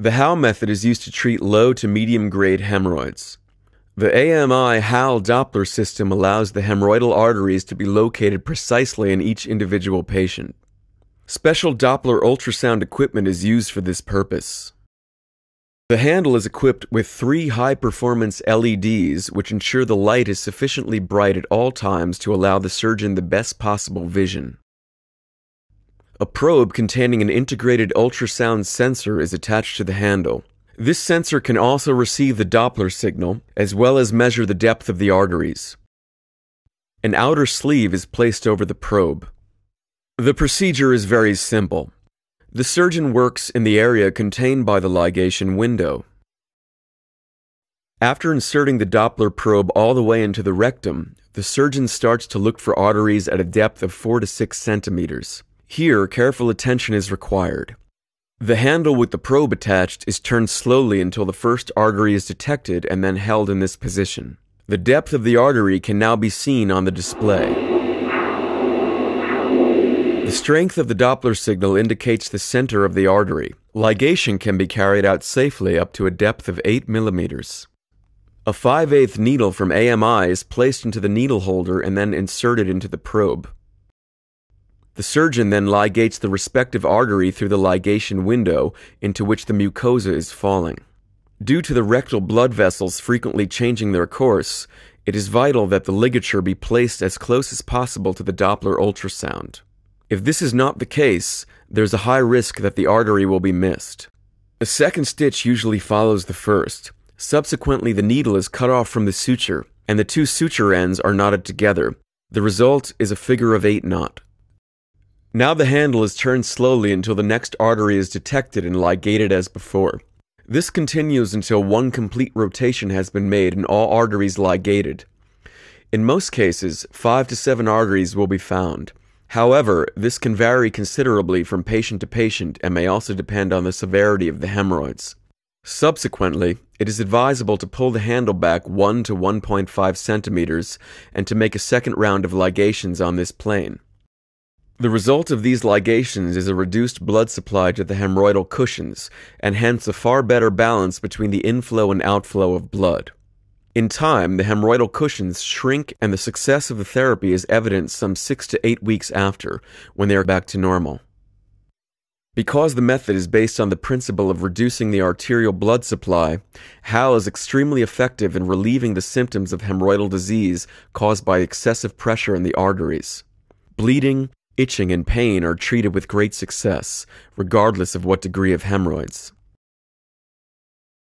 The HAL method is used to treat low to medium-grade hemorrhoids. The A.M.I HAL Doppler system allows the hemorrhoidal arteries to be located precisely in each individual patient. Special Doppler ultrasound equipment is used for this purpose. The handle is equipped with 3 high-performance LEDs, which ensure the light is sufficiently bright at all times to allow the surgeon the best possible vision. A probe containing an integrated ultrasound sensor is attached to the handle. This sensor can also receive the Doppler signal, as well as measure the depth of the arteries. An outer sleeve is placed over the probe. The procedure is very simple. The surgeon works in the area contained by the ligation window. After inserting the Doppler probe all the way into the rectum, the surgeon starts to look for arteries at a depth of 4 to 6 centimeters. Here, careful attention is required. The handle with the probe attached is turned slowly until the first artery is detected and then held in this position. The depth of the artery can now be seen on the display. The strength of the Doppler signal indicates the center of the artery. Ligation can be carried out safely up to a depth of 8 millimeters. A 5/8 needle from AMI is placed into the needle holder and then inserted into the probe. The surgeon then ligates the respective artery through the ligation window into which the mucosa is falling. Due to the rectal blood vessels frequently changing their course, it is vital that the ligature be placed as close as possible to the Doppler ultrasound. If this is not the case, there's a high risk that the artery will be missed. A second stitch usually follows the first. Subsequently, the needle is cut off from the suture, and the 2 suture ends are knotted together. The result is a figure of 8 knot. Now the handle is turned slowly until the next artery is detected and ligated as before. This continues until one complete rotation has been made and all arteries ligated. In most cases, 5 to 7 arteries will be found. However, this can vary considerably from patient to patient and may also depend on the severity of the hemorrhoids. Subsequently, it is advisable to pull the handle back 1 to 1.5 centimeters and to make a second round of ligations on this plane. The result of these ligations is a reduced blood supply to the hemorrhoidal cushions, and hence a far better balance between the inflow and outflow of blood. In time, the hemorrhoidal cushions shrink and the success of the therapy is evident some 6 to 8 weeks after, when they are back to normal. Because the method is based on the principle of reducing the arterial blood supply, HAL is extremely effective in relieving the symptoms of hemorrhoidal disease caused by excessive pressure in the arteries. Bleeding, itching, and pain are treated with great success, regardless of what degree of hemorrhoids.